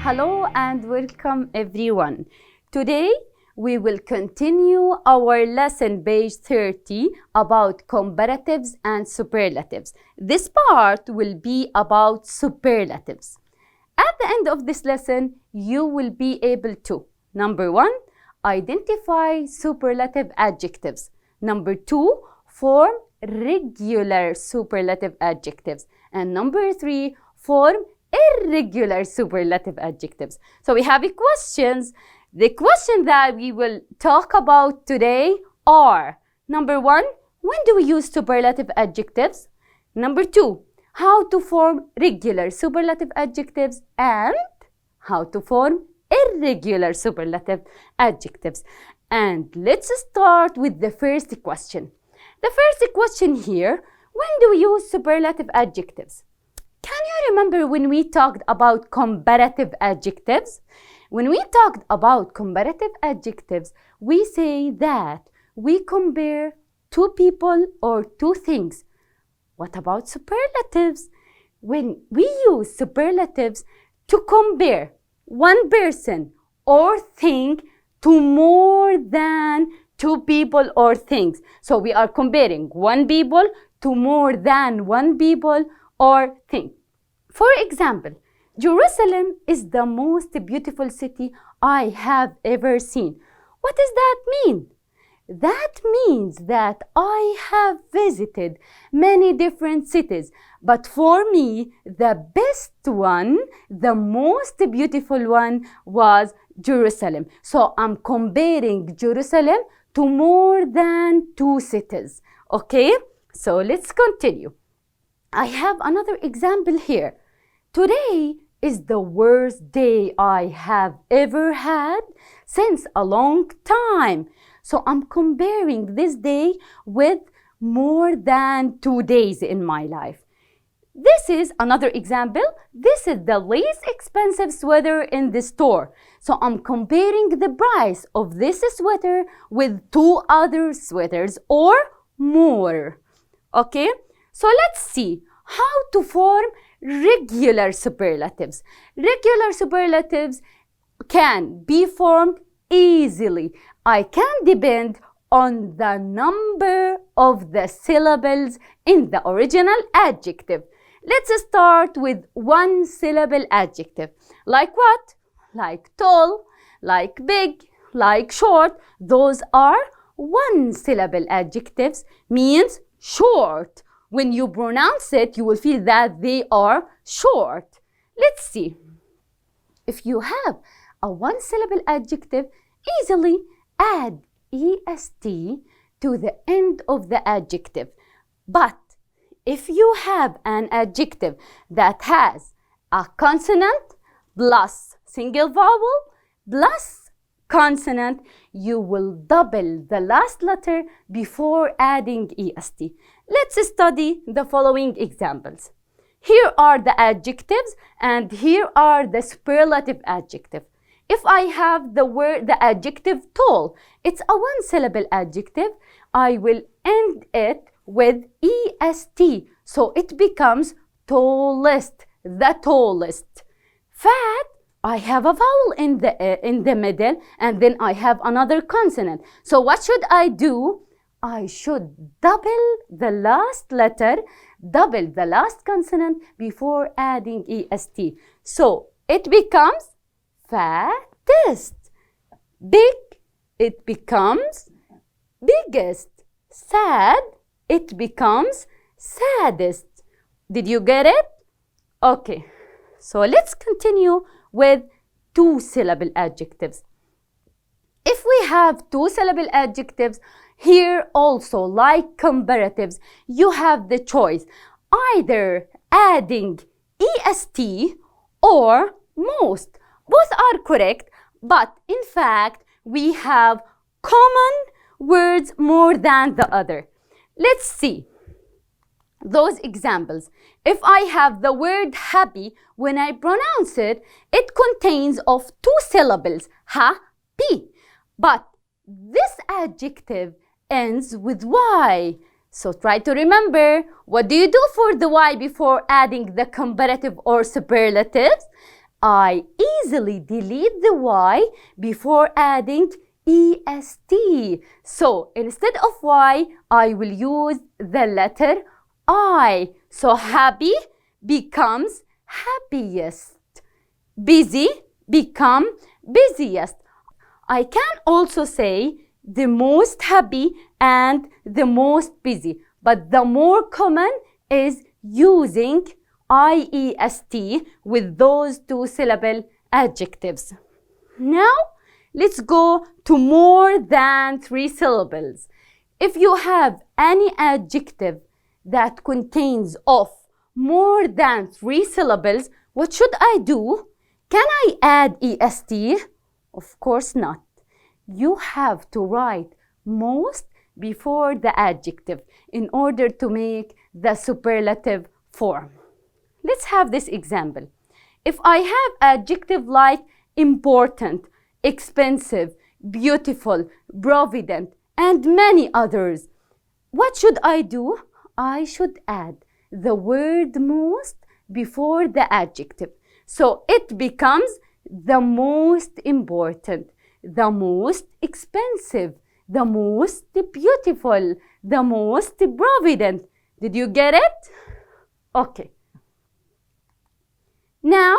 Hello and welcome everyone. Today we will continue our lesson page 30 about comparatives and superlatives. This part will be about superlatives. At the end of this lesson, you will be able to, number 1, identify superlative adjectives. Number 2, form regular superlative adjectives. And number 3, form irregular superlative adjectives. So we have questions. The question that we will talk about today are, number 1, when do we use superlative adjectives? Number 2, how to form regular superlative adjectives and how to form irregular superlative adjectives. And let's start with the first question. The first question here, when do we use superlative adjectives? Can you remember when we talked about comparative adjectives? When we talked about comparative adjectives, we say that we compare two people or two things. What about superlatives? When we use superlatives to compare one person or thing to more than two people or things. So we are comparing one people to more than one people or thing. For example, Jerusalem is the most beautiful city I have ever seen. What does that mean? That means that I have visited many different cities, but for me, the best one, the most beautiful one was Jerusalem. So I'm comparing Jerusalem to more than two cities. Okay, so let's continue. I have another example here. Today is the worst day I have ever had since a long time. So I'm comparing this day with more than 2 days in my life. This is another example. This is the least expensive sweater in the store. So I'm comparing the price of this sweater with two other sweaters or more. Okay, so let's see how to form regular superlatives. Regular superlatives can be formed easily. I can depend on the number of the syllables in the original adjective. Let's start with one syllable adjective. Like what? Like tall, like big, like short. Those are one syllable adjectives, means short. When you pronounce it, you will feel that they are short. Let's see. If you have a one syllable adjective, easily add est to the end of the adjective. But if you have an adjective that has a consonant plus single vowel plus consonant, you will double the last letter before adding est. Let's study the following examples. Here are the adjectives and here are the superlative adjective. If I have the adjective tall, it's a one syllable adjective, I will end it with est. So it becomes tallest, the tallest. Fat, I have a vowel in the middle and then I have another consonant. So what should I do? I should double the last letter, double the last consonant before adding est. So it becomes fattest. Big, it becomes biggest. Sad, it becomes saddest. Did you get it? Okay, so let's continue with two syllable adjectives. If we have two syllable adjectives, here also, like comparatives, you have the choice either adding est or most. Both are correct, but in fact, we have common words more than the other. Let's see those examples. If I have the word happy, when I pronounce it, it contains of two syllables, ha-pi. But this adjective ends with y. So try to remember, what do you do for the y before adding the comparative or superlatives? I easily delete the Y before adding EST. So instead of Y, I will use the letter I. So happy becomes happiest. Busy become busiest. I can also say the most happy and the most busy, but the more common is using IEST with those two-syllable adjectives. Now, let's go to more than 3 syllables. If you have any adjective that contains of more than 3 syllables, what should I do? Can I add EST? Of course not. You have to write most before the adjective in order to make the superlative form. Let's have this example. If I have adjective like important, expensive, beautiful, provident, and many others, what should I do? I should add the word most before the adjective. So it becomes the most important, the most expensive, the most beautiful, the most provident. Did you get it? Okay. Now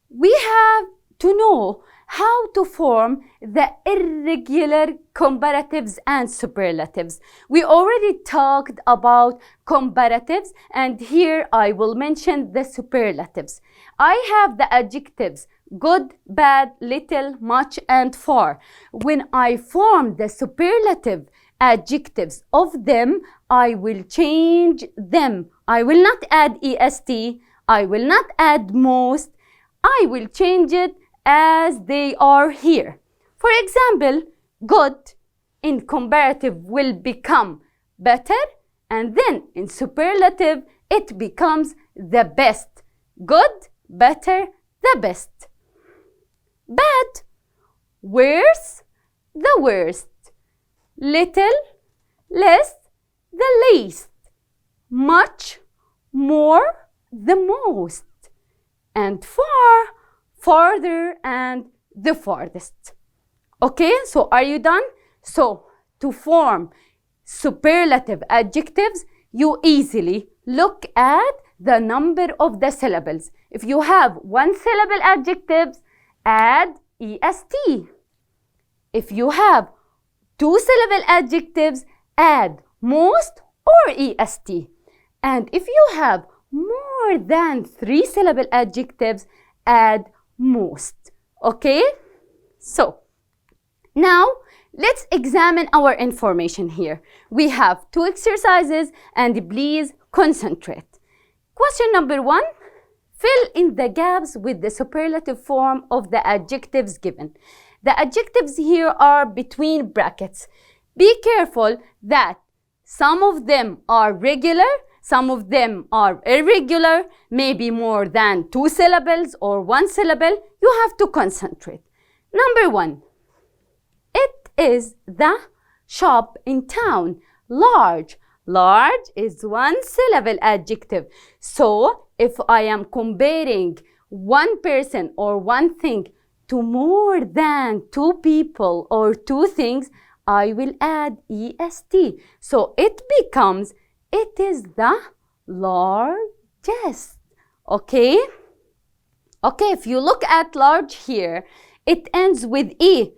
we have to know how to form the irregular comparatives and superlatives. We already talked about comparatives, and here I will mention the superlatives. I have the adjectives good, bad, little, much, and far. When I form the superlative adjectives of them, I will change them. I will not add EST. I will not add most. I will change it as they are here. For example, good in comparative will become better, and then in superlative it becomes the best. Good, better, the best. Bad, worse, the worst. Little, less, the least. Much, more, the most. And far, farther, and the farthest. Okay, so are you done? So to form superlative adjectives, you easily look at the number of the syllables. If you have 1 syllable adjectives, add EST. If you have 2 syllable adjectives, add most or EST. And if you have more than 3 syllable adjectives, add most. Okay? So, now let's examine our information here. We have 2 exercises, and please concentrate. Question number 1. Fill in the gaps with the superlative form of the adjectives given. The adjectives here are between brackets. Be careful that some of them are regular, some of them are irregular, maybe more than 2 syllables or 1 syllable. You have to concentrate. Number 1. It is the shop in town. Large. Large is 1 syllable adjective. So, if I am comparing one person or one thing to more than 2 people or 2 things, I will add EST. So, it becomes, it is the largest. Okay? Okay, if you look at large here, it ends with E.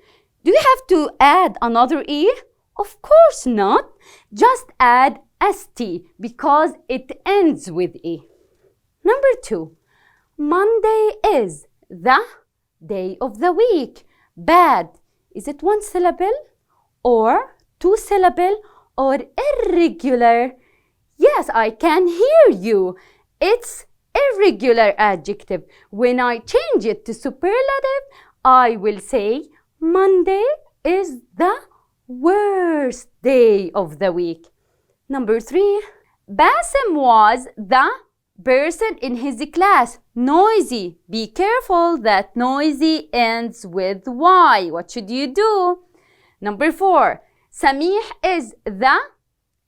Do you have to add another E? Of course not. Just add ST because it ends with E. Number 2. Monday is the day of the week. Bad. Is it 1 syllable or 2 syllable or irregular? Yes, I can hear you. It's irregular adjective. When I change it to superlative, I will say Monday is the worst day of the week. Number 3. Basim was the person in his class. Noisy. Be careful that noisy ends with Y. What should you do? Number 4. Samih is the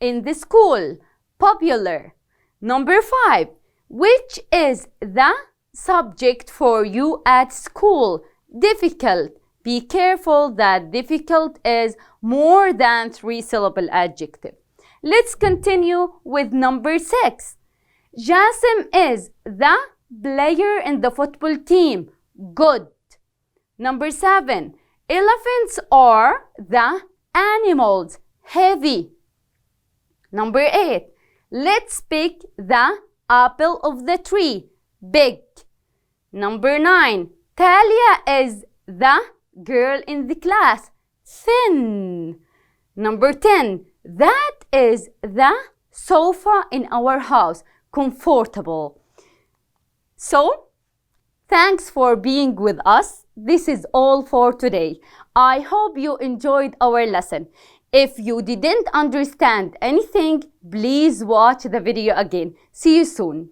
in the school. Popular. Number 5. Which is the subject for you at school. Difficult. Be careful that difficult is more than three-syllable adjective. Let's continue with number 6. Jasim is the player in the football team. Good. Number 7. Elephants are the animals. Heavy. Number 8. Let's pick the apple of the tree. Big. Number 9. Talia is the girl in the class. Thin. Number 10. That is the sofa in our house. Comfortable. So, thanks for being with us. This is all for today. I hope you enjoyed our lesson. If you didn't understand anything, please watch the video again. See you soon.